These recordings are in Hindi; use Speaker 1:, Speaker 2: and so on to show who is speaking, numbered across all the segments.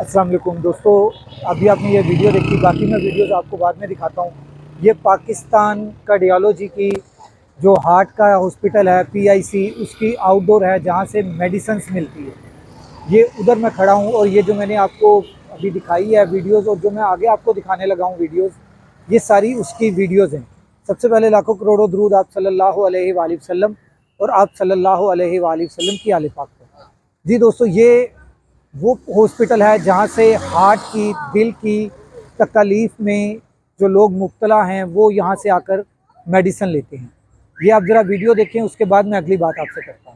Speaker 1: अस्सलाम वालेकुम दोस्तों, अभी आपने ये वीडियो देखी, बाकी मैं वीडियोस आपको बाद में दिखाता हूँ। ये पाकिस्तान कार्डियोलॉजी की जो हार्ट का हॉस्पिटल है PIC, उसकी आउटडोर है जहाँ से मेडिसिन्स मिलती है। ये उधर मैं खड़ा हूँ और ये जो मैंने आपको अभी दिखाई है वीडियोज़ और जो मैं आगे आपको दिखाने लगा हूँ वीडियोज़, ये सारी उसकी वीडियोज़ हैं। सबसे पहले लाखों करोड़ों दरूद आप सल्लल्लाहु अलैहि वसल्लम और आप सल्लल्लाहु अलैहि वसल्लम की आले पाक पर। जी दोस्तों, ये वो हॉस्पिटल है जहाँ से हार्ट की, दिल की तकलीफ़ में जो लोग मुब्तला हैं वो यहाँ से आकर मेडिसिन लेते हैं। ये आप ज़रा वीडियो देखें, उसके बाद मैं अगली बात आपसे करता हूँ।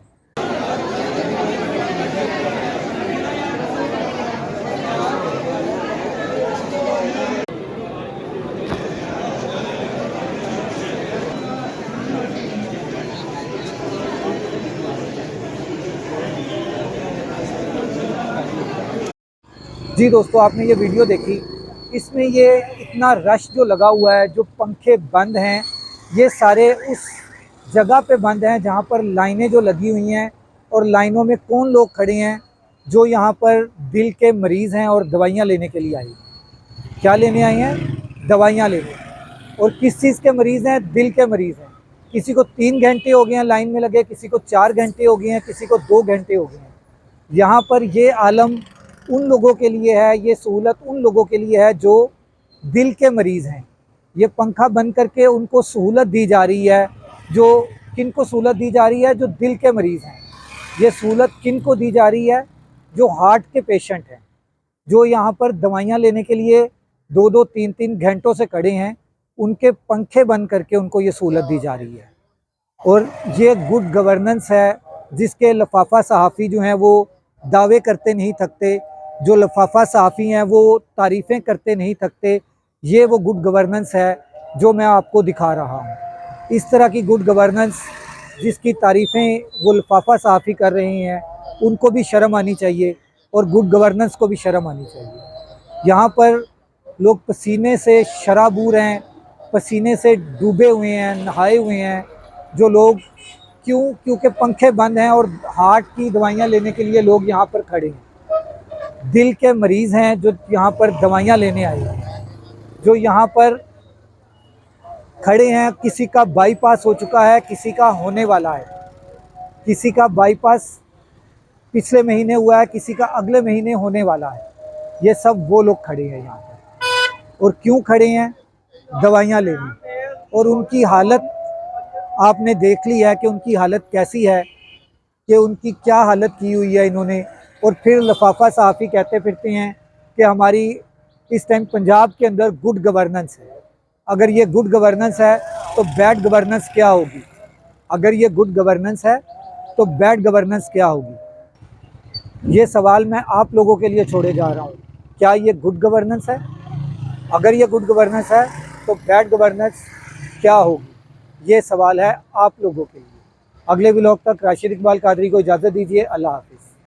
Speaker 1: जी दोस्तों, आपने ये वीडियो देखी, इसमें ये इतना रश जो लगा हुआ है, जो पंखे बंद हैं, ये सारे उस जगह पे बंद हैं जहाँ पर लाइनें जो लगी हुई हैं और लाइनों में कौन लोग खड़े हैं जो यहाँ पर दिल के मरीज़ हैं और दवाइयाँ लेने के लिए आए हैं। क्या लेने आए हैं? दवाइयाँ लेने। और किस चीज़ के मरीज़ हैं? दिल के मरीज़ हैं। किसी को 3 घंटे हो गए हैं लाइन में लगे, किसी को 4 घंटे हो गए हैं, किसी को 2 घंटे हो गए हैं। यहाँ पर ये आलम उन लोगों के लिए है, ये सहूलत उन लोगों के लिए है जो दिल के मरीज़ हैं। ये पंखा बंद करके उनको सहूलत दी जा रही है। जो किन को सहूलत दी जा रही है? जो दिल के मरीज़ हैं। ये सहूलत किन को दी जा रही है? जो हार्ट के पेशेंट हैं, जो यहाँ पर दवाइयाँ लेने के लिए 2-2, 3-3 घंटों से खड़े हैं, उनके पंखे बंद करके उनको ये सहूलत दी जा रही है। और ये गुड गवर्नेंस है, जिसके लफाफा सहाफ़ी जो हैं वो दावे करते नहीं थकते, जो लफाफा सहाफ़ी हैं वो तारीफ़ें करते नहीं थकते। ये वो गुड गवर्नेंस है जो मैं आपको दिखा रहा हूँ। इस तरह की गुड गवर्नेंस जिसकी तारीफ़ें वो लफाफा सहाफ़ी कर रहे हैं, उनको भी शर्म आनी चाहिए और गुड गवर्नेंस को भी शर्म आनी चाहिए। यहाँ पर लोग पसीने से शराबूर हैं, पसीने से डूबे हुए हैं, नहाए हुए हैं। जो लोग क्योंकि पंखे बंद हैं और हार्ट की दवाइयाँ लेने के लिए लोग यहाँ पर खड़े हैं। दिल के मरीज़ हैं जो यहाँ पर दवाइयाँ लेने आए हैं, जो यहाँ पर खड़े हैं। किसी का बाईपास हो चुका है, किसी का होने वाला है। किसी का बाईपास पिछले महीने हुआ है, किसी का अगले महीने होने वाला है। ये सब वो लोग खड़े हैं यहाँ पर। और क्यों खड़े हैं? दवाइयाँ लेने। और उनकी हालत आपने देख ली है कि उनकी हालत कैसी है, कि उनकी क्या हालत की हुई है इन्होंने। और फिर लफाफा सहाफ़ी कहते फिरते हैं कि हमारी इस टाइम पंजाब के अंदर गुड गवर्नेंस है। अगर ये गुड गवर्नेंस है तो बैड गवर्नेंस क्या होगी? अगर ये गुड गवर्नेंस है तो बैड गवर्नेंस क्या होगी? ये सवाल मैं आप लोगों के लिए छोड़े जा रहा हूँ। क्या ये गुड गवर्नेंस है? अगर ये गुड गवर्नेंस है तो बैड गवर्नेंस क्या होगी? ये सवाल है आप लोगों के लिए। अगले व्लॉग तक राशिद इकबाल कादरी को इजाज़त दीजिए। अल्लाह हाफ़िज़।